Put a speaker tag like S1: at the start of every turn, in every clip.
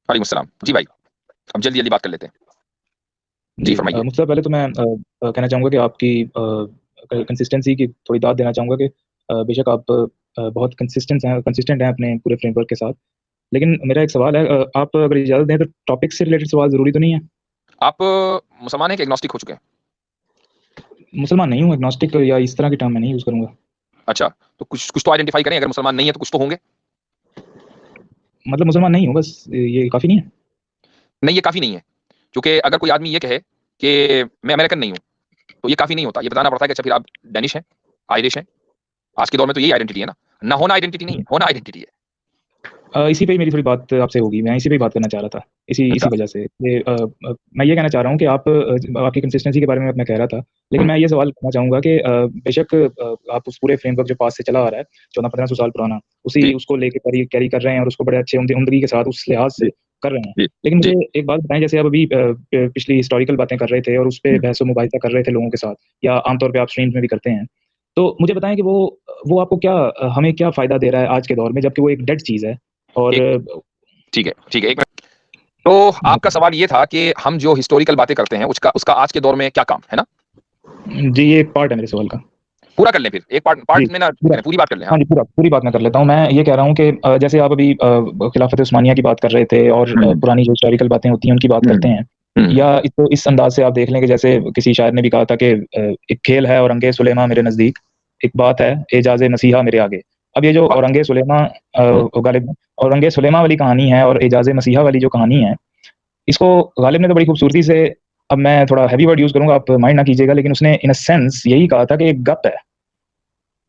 S1: वालेकुम सलाम। जी भाई, अब जल्दी-जल्दी बात कर लेते हैं। जी,
S2: जी,
S1: फरमाइए।
S2: मुझसे पहले तो मैं कहना चाहूँगा कि आपकी कंसिस्टेंसी की थोड़ी दाद देना चाहूँगा कि बेशक आप बहुत कंसिस्टेंट हैं अपने पूरे फ्रेमवर्क के साथ। लेकिन मेरा एक सवाल है, आप अगर इजाज़त दें तो टॉपिक से रिलेटेड सवाल ज़रूरी तो नहीं है?
S1: आप मुसलमान हैं कि एग्नोस्टिक हो चुके हैं?
S2: मुसलमान नहीं हूँ, एग्नोस्टिक या इस तरह की टर्म मैं नहीं यूज़ करूँगा।
S1: अच्छा, तो कुछ कुछ तो आइडेंटिफ़ाई करें, अगर मुसलमान नहीं है तो कुछ तो होंगे?
S2: मतलब मुसलमान नहीं हूँ, बस ये काफ़ी नहीं है?
S1: नहीं, ये काफ़ी नहीं है, क्योंकि अगर कोई आदमी ये कहे कि मैं अमेरिकन नहीं हूँ, तो ये काफ़ी नहीं होता। ये बताना पड़ता है कि अच्छा फिर आप डेनिश हैं, आयरिश हैं। आज के दौर में तो यही आइडेंटिटी है ना। ना होना आइडेंटिटी नहीं है, होना आइडेंटिटी है।
S2: इसी पे ही मेरी थोड़ी बात आपसे होगी। मैं इसी पे ही बात करना चाह रहा था। इसी
S1: अच्छा,
S2: इसी वजह से मैं ये कहना चाह रहा हूँ कि आपकी कंसिस्टेंसी के बारे में मैं कह रहा था। लेकिन
S1: हुँ,
S2: मैं ये सवाल करना चाहूँगा कि बेशक आप उस पूरे फ्रेमवर्क जो पास से चला आ रहा है, 14-1500 साल पुराना,
S1: जी,
S2: उसको लेके कैरी कैरी कर रहे हैं और उसको बड़े अच्छे उम्दगी के साथ उस लिहाज
S1: जी,
S2: से कर रहे हैं।
S1: जी,
S2: लेकिन
S1: जी।
S2: मुझे एक बात बताएँ, जैसे आप अभी पिछली हिस्टोरिकल बातें कर रहे थे और उस पे
S1: हुँ,
S2: बहस-ओ-मुबाहिसा कर रहे थे लोगों के साथ, या आमतौर पे आप स्ट्रीम्स में भी करते हैं। तो मुझे बताएँ कि वो आपको क्या हमें क्या फ़ायदा दे रहा है आज के दौर में, जबकि वो एक डेड चीज़ है और
S1: एक ठीक है, 1 मिनट। तो आपका सवाल ये था कि हम जो हिस्टोरिकल बातें करते हैं, उसका उसका आज के दौर में क्या काम, है ना?
S2: जी, ये एक पार्ट है मेरे सवाल का।
S1: पूरा कर लें फिर, एक पार्ट
S2: जी,
S1: पार्ट में ना
S2: पूरा
S1: करें, पूरी बात कर लें, हाँ।
S2: हाँ जी, पूरी बात मैं कर लेता हूँ। मैं ये कह रहा हूँ कि जैसे आप अभी खिलाफत उस्मानिया की बात कर रहे थे और
S1: हुँ,
S2: पुरानी जो हिस्टोरिकल बातें होती हैं, उनकी बात
S1: हुँ,
S2: करते हैं।
S1: हुँ,
S2: या इस अंदाज़ से आप देख लें कि जैसे किसी शायर ने भी कहा था कि एक खेल है औरंगे सुलेमा मेरे नज़दीक, एक बात है एजाज़े मसीहा मेरे आगे। अब ये जो
S1: वाह!
S2: औरंगे सुलेमा
S1: हुँ,
S2: गालिब औरंगे सुलेमा वाली कहानी है और एजाज़े मसीहा वाली जो कहानी है, इसको गालिब ने तो बड़ी खूबसूरती से, अब मैं थोड़ा हेवी वर्ड यूज़ करूँगा, आप माइंड ना कीजिएगा, लेकिन उसने इन अ सेंस यही कहा था कि एक गप है। एक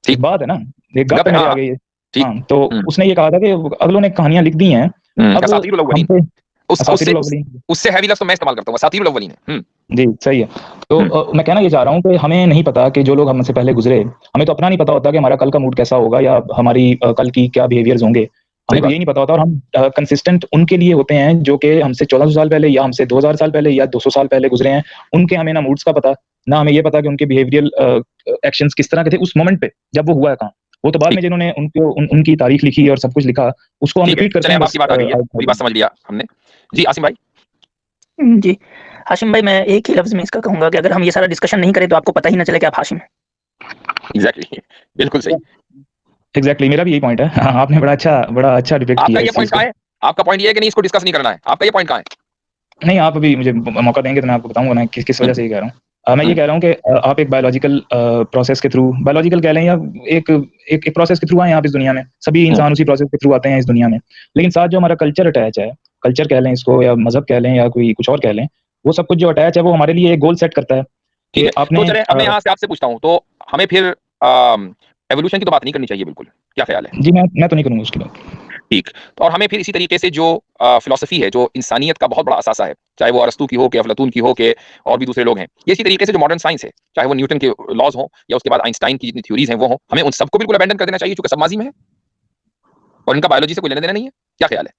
S1: ठीक,
S2: बात है ना, एक गप
S1: गप
S2: है
S1: है, हाँ,
S2: मेरे
S1: हाँ,
S2: आगे ये।
S1: ठीक।
S2: हाँ, तो
S1: हुँ,
S2: उसने ये कहा था कि अगलों ने कहानियाँ लिख दी हैं, अब
S1: असातीरुल
S2: हम
S1: अव्वलीन।
S2: पे
S1: उस उससे
S2: असातिरुल
S1: उस
S2: अव्वलीन।
S1: उससे हैवी लफ्ज़ तो मैं इस्तेमाल करता हूँ, असातीरुल अव्वलीन है।
S2: जी, सही है। तो
S1: हुँ,
S2: मैं कहना ये चाह रहा हूँ कि हमें नहीं पता कि जो लोग हमसे पहले गुज़रे, हमें तो अपना नहीं पता होता कि हमारा कल का मूड कैसा होगा या हमारी कल की क्या बिहेवियर्स होंगे।
S1: सही
S2: हमें तो
S1: बात।
S2: यही नहीं पता होता, और हम कंसिस्टेंट उनके लिए होते हैं जो कि हमसे 1400 साल पहले या हमसे 2000 साल पहले या 200 साल पहले गुज़रे हैं। उनके हमें ना मूड्स का पता, ना हमें ये पता कि उनके बिहेवियरल एक्शंस किस तरह के थे उस मोमेंट पे, जब वो हुआ है कहाँ। वो तो बाद
S1: ठीक,
S2: में जिन्होंने उनकी तारीख लिखी और सब कुछ लिखा, उसको हम
S1: ठीक है।
S2: रिपीट करते
S1: चलें
S2: हैं
S1: अब
S2: बस
S1: आपकी बात आ गई है, पूरी बात समझ लिया हमने। जी, आसिम भाई?
S3: जी। हाशिम भाई, मैं एक ही लफ्ज़ में इसका कहूँगा कि अगर हम ये सारा डिस्कशन नहीं करें तो आपको पता ही ना चले कि आप हाशिम हैं।
S1: एग्ज़ैक्टली बिल्कुल सही।
S2: एग्ज़ैक्टली, मेरा भी यही पॉइंट है। हाँ, आपने बड़ा अच्छा डिपिक्ट
S1: आपका
S2: किया
S1: ये
S2: इस
S1: पॉइंट
S2: चीज़
S1: कहाँ
S2: को।
S1: है? आपका पॉइंट ये है कि नहीं इसको डिस्कस नहीं करना है? आपका ये पॉइंट कहाँ है?
S2: नहीं, आप अभी मुझे मौका देंगे तो मैं आपको बताऊँगा ना किस
S1: हुँ,
S2: वजह से ये कह रहा हूँ। मैं ये
S1: हुँ,
S2: कह रहा हूँ कि आप एक बायोलॉजिकल प्रोसेस के थ्रू, बायोलॉजिकल कह लें या एक एक प्रोसेस के थ्रू आए हैं आप इस दुनिया में। सभी
S1: हुँ,
S2: इंसान उसी प्रोसेस के थ्रू आते हैं इस दुनिया में। लेकिन साथ जो हमारा कल्चर अटैच है, कल्चर कह लें इसको या मज़हब कह लें या कोई कुछ और कह लें, वो सब कुछ जो अटैच है वो हमारे लिए एक गोल सेट करता है
S1: ठीक
S2: कि
S1: है। तो
S2: आपने
S1: चलें अब मैं यहाँ से आपसे पूछता हूँ, तो हमें फिर एवोल्यूशन की तो बात नहीं करनी चाहिए बिल्कुल, क्या ख़्याल है?
S2: जी, मैं तो नहीं करूँगा उसकी बात।
S1: ठीक। तो और हमें फिर इसी तरीके से जो फ़िलॉसफ़ी है, जो इंसानियत का बहुत बड़ा असासा है, चाहे वो अरस्तू की हो, कि अफ़लातून की हो, के और भी दूसरे लोग हैं। ये इसी तरीके से जो मॉडर्न साइंस है, चाहे वो न्यूटन के लॉज़ हों या उसके बाद आइंस्टाइन की जितनी थ्योरीज़ हैं वो हों, हमें उन सबको बिल्कुल अबैंडन कर देना चाहिए क्योंकि सब माज़ी में है और इनका बायोलॉजी से कोई लेना-देना नहीं है। क्या ख़्याल है?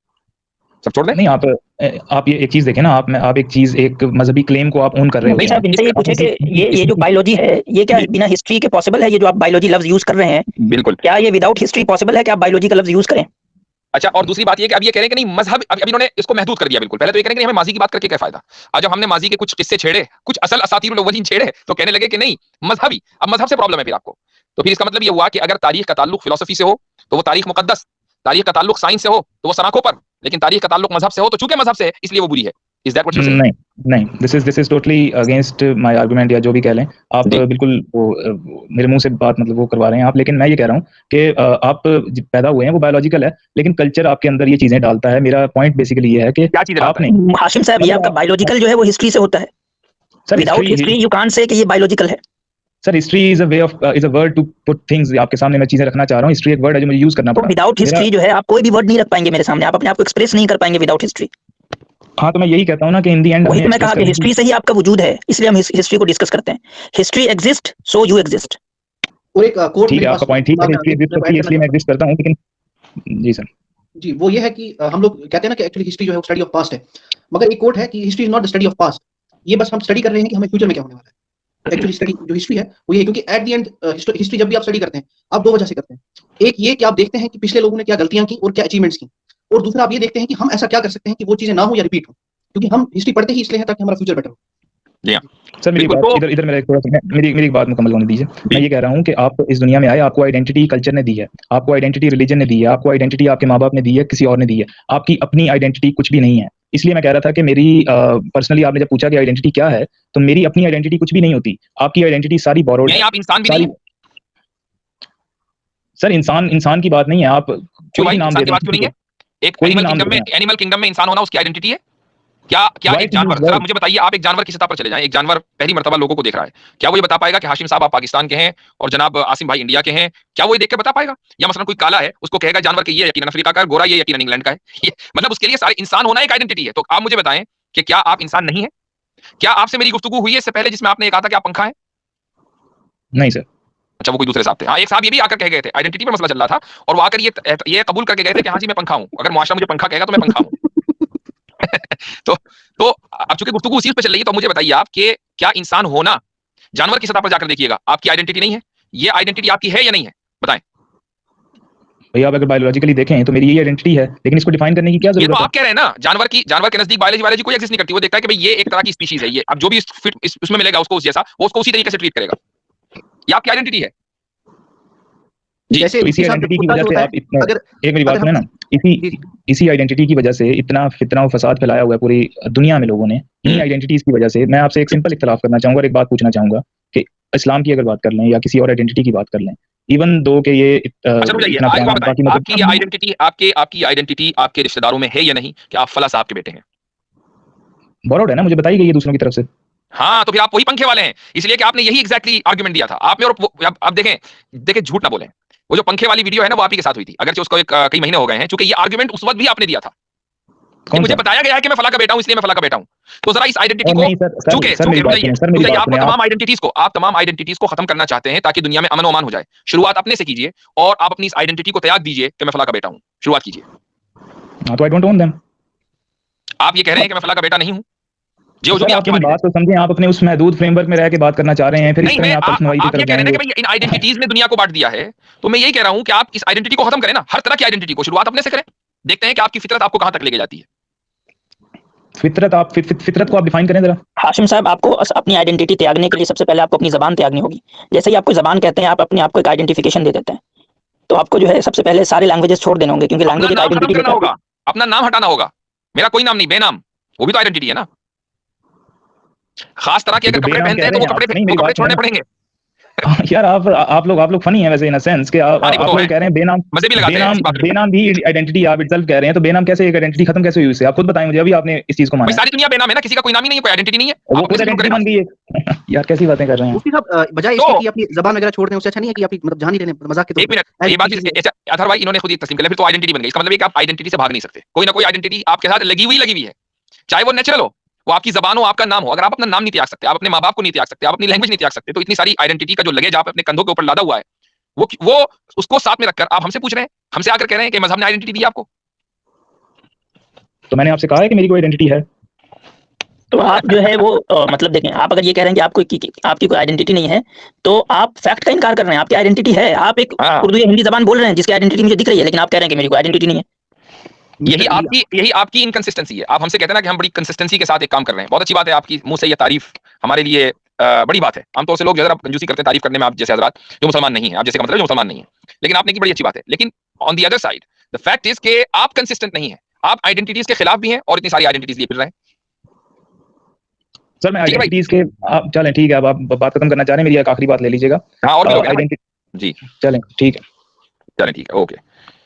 S1: सब छोड़ दें?
S2: नहीं, आप ये एक चीज़ देखें ना, आप एक चीज़, एक मज़हबी क्लेम को आप ओन कर रहे
S3: मुफ्ती
S2: होते
S1: नहीं,
S2: हैं।
S3: साहब, इनसे
S1: इसका
S3: ये पूछे कि ये जो
S2: इसमें
S3: बायोलॉजी है, ये क्या
S1: जी,
S3: बिना हिस्ट्री के पॉसिबल है? ये जो आप बायोलॉजी लफ्ज़ यूज़ कर रहे हैं,
S1: बिल्कुल।
S3: क्या ये विदाउट हिस्ट्री पॉसिबल है कि आप बायोलॉजी का लफ्ज़ यूज़ करें?
S1: अच्छा और दूसरी बात ये कि अब ये कह रहे हैं कि नहीं मज़हब अब इन्होंने इसको महदूद कर दिया बिल्कुल। पहले तो ये कह रहे हैं कि हमें माज़ी की बात करके क्या फ़ायदा? आज जब हमने माज़ी के कुछ किस्से छेड़े, कुछ असल असातीरुल अव्वलीन छेड़े, तो कहने लगे कि नहीं मज़हबी, अब मज़हब से प्रॉब्लम है फिर आपको। तो फिर इसका मतलब ये हुआ कि अगर तारीख़ का ताल्लुक फ़िलॉसफ़ी से हो, तो वो तारीख़ मुक़द्दस, तारीख़ का ताल्लुक साइंस से हो, तो वो सराख़ों पर, लेकिन तारीख़ का ताल्लुक मज़हब से हो, तो चूँकि मज़हब से है, इसलिए वो बुरी है। Is that what you are saying?
S2: नहीं, नहीं, this is totally against my argument, या जो भी कह लें। आप
S1: जी,
S2: बिल्कुल मेरे मुँह से बात, मतलब वो करवा रहे हैं आप। लेकिन मैं ये कह रहा हूँ कि आप पैदा हुए हैं वो बायोलॉजिकल है, लेकिन कल्चर आपके अंदर ये चीज़ें डालता है। मेरा पॉइंट बेसिकली ये है कि
S1: क्या चीज़ें डालता है?
S2: आपने,
S3: हाशिम साहब, ये
S2: मतलब
S3: आपका बायोलॉजिकल जो है वो हिस्ट्री से होता है।
S2: Sir
S3: without history you can't say कि ये बायोलॉजिकल है।
S2: History is a way of is a word to put things. आपके सामने मैं चीज़ें रखना चाह रहा हूँ। हिस्ट्री एक वर्ड है जो मुझे यूज़ करना
S3: तो
S2: पड़ा।
S3: विदाउट
S2: मेरा
S3: हिस्ट्री जो है आप कोई भी वर्ड नहीं रख पाएँगे मेरे सामने। आप अपने आप को एक्सप्रेस नहीं कर पाएँगे विदाउट हिस्ट्री।
S2: हाँ, तो मैं यही कहता हूँ ना कि इन द एंड
S3: वही
S2: हमें
S3: तो मैं
S2: एक्सप्रेस
S3: कहा कि
S2: करने की।
S3: हिस्ट्री से ही आपका वजूद है, इसलिए हम हिस्ट्री को डिस्कस करते हैं। History exist so you exist.
S4: और एक कोट
S2: ठीक
S4: मेरे
S2: है,
S4: पास
S2: आपका पॉइंट ठीक है कि हिस्ट्री एग्ज़िस्ट
S4: मैं वो
S2: करती
S4: ऐड
S2: है
S4: करना
S2: इसलिए मैं
S4: चाहता हूँ।
S2: एग्ज़िस्ट करता हूँ, लेकिन जी सर।
S4: जी, वो ये है कि हम लोग कहते हैं ना कि एक्चुअली हिस्ट्री जो है वो स्टडी ऑफ पास्ट है। मगर एक कोट है कि history is not the study of past. ये बस हम स्टडी कर रहे हैं कि हमें फ्यूचर में क्या होने वाला है। एक्चुअली स्टडी जो हिस्ट्री है वो ये है, क्योंकि एट द एंड हिस्ट्री जब भी आप स्टडी करते हैं, आप 2 वजह से करते हैं। एक ये कि आप देखते हैं कि पिछले लोगों ने क्या गलतियाँ की और क्या अचीवमेंट्स की। और दूसरा आप ये देखते हैं कि हम ऐसा क्या कर सकते हैं कि वो चीजें ना हो या रिपीट हो, क्योंकि हम हिस्ट्री पढ़ते ही इसलिए हैं ताकि हमारा फ्यूचर बेटर हो।
S2: सर मेरी
S1: बिल्कुल,
S2: बात
S1: तो
S2: इधर मेरा थोड़ा सा मेरी एक बात मुकम्मल होने दीजिए। मैं ये कह रहा हूँ कि आप इस दुनिया में आए, आपको आइडेंटिटी कल्चर ने दी है, आपको आइडेंटिटी रिलीजन ने दी है, आपको आइडेंटिटी आपके माँ बाप ने दी है, किसी और ने दी है। आपकी अपनी आइडेंटिटी कुछ भी नहीं है। इसलिए मैं कह रहा था कि मेरी पर्सनली आपने जब पूछा कि आइडेंटिटी क्या है, तो मेरी अपनी आइडेंटिटी कुछ भी नहीं होती। आपकी आइडेंटिटी सारी बोरोड
S1: यानी
S2: है।
S1: आप इंसान भी नहीं
S2: सारी
S1: है?
S2: सर इंसान की बात नहीं है। आप
S1: क्यों
S2: कोई
S1: भाई,
S2: भी नाम
S1: इंसान
S2: दे
S1: की
S2: दें
S1: बात क्यों
S2: किसी
S1: नहीं
S2: को,
S1: है? एक
S2: कोई भी
S1: एनिमल
S2: नाम
S1: किंगडम
S2: दे
S1: में,
S2: दें।
S1: एनिमल किंगडम में इंसान होना उसकी आइडेंटिटी है? क्या क्या
S2: Why
S1: एक
S2: to use
S1: जानवर, सर आप
S2: word?
S1: मुझे बताइए, आप एक जानवर की सतह पर चले जाएं, एक जानवर पहली मर्तबा लोगों को देख रहा है, क्या वो ये बता पाएगा कि हाशिम साहब आप पाकिस्तान के हैं और जनाब आसिम भाई इंडिया के हैं? क्या वो ये देख के बता पाएगा? या मसलन कोई काला है, उसको कहेगा जानवर के ये यकीनन अफ्रीका का है, गोरा ये यकीनन इंग्लैंड का है? ये मतलब उसके लिए सारे इंसान होना एक आइडेंटिटी है। तो आप मुझे बताएं कि क्या आप इंसान नहीं है? क्या आपसे मेरी गुफ्तगू हुई है इससे पहले जिसमें आपने ये कहा था कि आप पंखा है?
S2: नहीं सर।
S1: अच्छा, वो कोई दूसरे साहब थे। हाँ, एक साहब ये भी आकर कह गए थे, आइडेंटिटी पे मसला चल रहा था, और वो आकर ये कबूल करके गए थे कि हाँ जी मैं पंखा हूं, अगर मुआशरा मुझे पंखा कहेगा तो मैं पंखा हूं। तो तो अब चूंकि गुफ्तगू उसी पे चल रही है, तो मुझे बताइए आप कि क्या इंसान होना, जानवर की सतह पर जाकर देखिएगा, आपकी आइडेंटिटी नहीं है? ये आइडेंटिटी आपकी है या नहीं है? बताएं।
S2: भैया आप अगर बायोलॉजिकली देखें तो मेरी यही आइडेंटिटी है, लेकिन इसको डिफाइन करने की क्या
S1: ये तो
S2: जरूरत है?
S1: आप कह रहे हैं ना, जानवर के नजदीक बायोलॉजी कोई एग्जिस्ट नहीं करती। वो देखता है कि भाई ये एक तरह की स्पीशीज है, ये अब जो भी उसमें मिलेगा उसको उस जैसा, वो उसको उसी तरीके से ट्रीट करेगा। ये आपकी आइडेंटिटी है जी।
S4: जैसे
S2: तो इसी
S4: मुफ्ती साहब
S2: आइडेंटिटी की
S4: कुत्ता
S2: वजह
S4: जो
S2: से
S4: होता
S2: आप
S4: है,
S2: इतना,
S4: अगर
S2: एक मेरी बात
S4: अगर
S2: सुने
S4: हम
S2: ना, इसी
S4: जी
S2: इसी आइडेंटिटी की वजह से इतना फितना और फसाद फैलाया हुआ है पूरी दुनिया में लोगों ने, इन्हीं आइडेंटिटीज की वजह से। मैं आपसे एक सिंपल इख्तलाफ करना चाहूंगा और एक बात पूछना चाहूंगा कि इस्लाम की अगर बात कर लें या किसी और आइडेंटिटी की बात कर लें, इवन दो के ये
S1: अच्छा रुक जाइए,
S2: इतना
S1: आज
S2: पुराना
S1: बात बताएं,
S2: बाकी मतलब
S1: आपकी ये आइडेंटिटी, आपकी आइडेंटिटी आपके रिश्तेदारों में है या नहीं कि आप फला साहब के बेटे हैं?
S2: बोरोड है ना, मुझे बताई गई है दूसरों की तरफ से।
S1: हाँ, तो फिर आप वही पंखे वाले हैं, इसलिए कि आपने यही एग्जैक्टली आर्गुमेंट दिया था आपने। और अब देखें झूठ ना बोलें, वो जो पंखे वाली वीडियो है ना, वो आप ही के साथ हुई थी, अगरचे उसको कई महीने हो गए हैं, चूंकि ये आर्गुमेंट उस वक्त भी आपने दिया था कि
S2: कौन
S1: मुझे
S2: सा?
S1: बताया गया है कि मैं फला का बेटा हूं, इसलिए मैं फला का बेटा हूं। तो जरा इस आइडेंटिटी
S2: और
S1: को,
S2: नहीं सर,
S1: चूंकि
S2: सर मेरी
S1: रुक
S2: बात
S1: जाइए,
S2: सुने, सर मेरी बात
S1: आप
S2: सुने।
S1: तमाम आइडेंटिटीज को खत्म करना चाहते हैं ताकि दुनिया में अमन ओमान हो जाए। शुरुआत अपने से कीजिए और आप अपनी इस आइडेंटिटी को त्याग दीजिए कि मैं फला का बेटा हूं। शुरुआत कीजिए।
S2: हाँ, तो आई डोंट ओन देम।
S1: आप ये कह रहे हैं कि मैं फला का बेटा नहीं हूं, जो
S2: सर
S1: भी
S2: आप
S1: आपकी
S2: मेरी
S1: मर्जी है।
S2: बात तो समझें, आप अपने उस महदूद फ्रेमवर्क में रह के बात करना चाह रहे हैं, फिर इस
S1: नहीं,
S2: तरह
S1: मैं
S2: आप पर्सनवाइज की
S1: आप ये
S2: तरफ
S1: कह रहे हैं
S2: जाएंगे।
S1: कि भाई इन आइडेंटिटीज ने दुनिया को बांट दिया है, तो मैं यही कह रहा हूं कि आप इस आइडेंटिटी को खत्म करें ना, हर तरह की आइडेंटिटी को शुरुआत अपने से करें। देखते हैं कि आपकी फितरत आपको कहां तक लेके जाती है।
S2: फितरत को आप डिफाइन करें जरा।
S3: हाशिम साहब, आपको अपनी आइडेंटिटी त्यागने के लिए सबसे पहले आपको अपनी ज़बान त्यागनी होगी। जैसे ही आपको ज़बान कहते हैं, आप अपने आप को एक आइडेंटिफिकेशन दे देते हैं। तो आपको जो है सबसे पहले सारे लैंग्वेजेस छोड़ देने होंगे, क्योंकि
S1: अपना
S3: लैंग्वेज एक
S1: नाम खत्म
S3: आइडेंटिटी
S1: करना
S3: लेकर आती
S1: होगा, अपना नाम हटाना होगा। मेरा कोई नाम नहीं, बेनाम, वो भी तो आइडेंटिटी है ना। खास तरह के
S2: ये
S1: अगर
S2: तो
S1: कपड़े
S2: बेनाम
S1: पहनते
S2: कह
S1: हैं
S2: रहे
S1: तो
S2: हैं आप। नहीं,
S1: वो
S2: मेरी
S1: कपड़े
S2: बात सुने
S1: छोड़ने
S2: ना।
S1: पड़ेंगे।
S2: यार आप लोग फनी है वैसे इन सेंस कि
S1: हाँ, नहीं, वो
S2: आप
S1: तो
S2: लोग
S1: है,
S2: कह रहे हैं बेनाम।
S1: मजे भी लगाते हैं, ऐसी बात नहीं।
S2: बेनाम भी आइडेंटिटी आप इटसेल्फ कह रहे हैं, तो बेनाम कैसे एक आइडेंटिटी खत्म कैसे हुई उससे? आप खुद बताएं मुझे, अभी आपने इस चीज को माना
S1: भाई
S2: है
S1: सारी दुनिया बेनाम है ना, किसी का कोई नाम ही नहीं है, कोई आइडेंटिटी नहीं है।
S2: और
S1: आप
S2: वो
S1: अपने
S2: खुद
S1: से शुरू
S2: आइडेंटिटी
S1: करें ना।
S2: बन गई है। यार कैसी बातें कर रहे हैं।
S4: मुफ्ती साहब, बजाय
S1: तो
S4: इसके कि अपनी जबान वगैरह छोड़ दें, उससे अच्छा नहीं है कि आप मतलब जान ही ले लें मजाक के तौर
S1: एक
S4: पे।
S1: मिनट, ये बात अथर भाई इन्होंने खुद ही तस्लीम कर लिया, फिर तो आइडेंटिटी बन गई। इसका मतलब है कि आप आइडेंटिटी से भाग नहीं सकते। कोई ना कोई आइडेंटिटी आपके साथ लगी हुई है, चाहे वो नेचुरल हो, वो आपकी जबान हो, आपका नाम हो। अगर आप अपना नाम नहीं त्याग सकते, आप अपने माँ बाप को नहीं त्याग सकते, आप अपनी लैंग्वेज नहीं त्याग सकते, तो इतनी सारी आइडेंटिटी का जो लगेज आप अपने कंधों के ऊपर लादा हुआ है, वो उसको साथ में रखकर आप हमसे पूछ रहे हैं, हमसे आकर कह रहे हैं कि मजहब ने आइडेंटिटी दी आपको।
S2: तो मैंने आपसे कहा है कि मेरी कोई आइडेंटिटी है।
S3: तो आप जो है वो मतलब देखें, आप अगर ये कह रहे हैं कि आपकी कोई आइडेंटिटी नहीं है, तो आप फैक्ट का इनकार कर रहे हैं। आपकी आइडेंटिटी है, आप एक
S1: हाँ,
S3: उर्दू या हिंदी जबान बोल रहे हैं जिसकी आइडेंटिटी मुझे दिख रही है, लेकिन आप कह रहे हैं कि मेरी कोई आइडेंटिटी नहीं है।
S1: यही आपकी इनकंसिस्टेंसी है। आप हमसे कहते हैं ना कि हम बड़ी कंसिस्टेंसी के साथ एक काम कर रहे हैं। बहुत अच्छी बात है, आपकी मुंह से ये तारीफ हमारे लिए बड़ी बात है। आमतौर से लोग जो है कंजूसी करते हैं तारीफ करने में, आप जैसे हजरात जो मुसलमान नहीं है, आप जैसे का मतलब जो मुसलमान नहीं है, लेकिन आपने की बड़ी अच्छी बात है। लेकिन on the other side the fact is कि आप कंसिस्टेंट नहीं है, आप आइडेंटिटीज के खिलाफ भी हैं और इतनी सारी आइडेंटिटीज लिए फिर रहे हैं।
S2: सर मैं
S1: ठीक है भाई।
S2: आइडेंटिटीज के, आप चलें ठीक है, अब आप बात खत्म करना चाह रहे हैं, मेरी एक आखिरी बात ले लीजिएगा।
S1: हाँ, और भी लोग हैं ना भाई।
S2: आइडेंटिटी
S1: जी,
S2: चलें ठीक है।
S1: चलें ठीक है, ओके।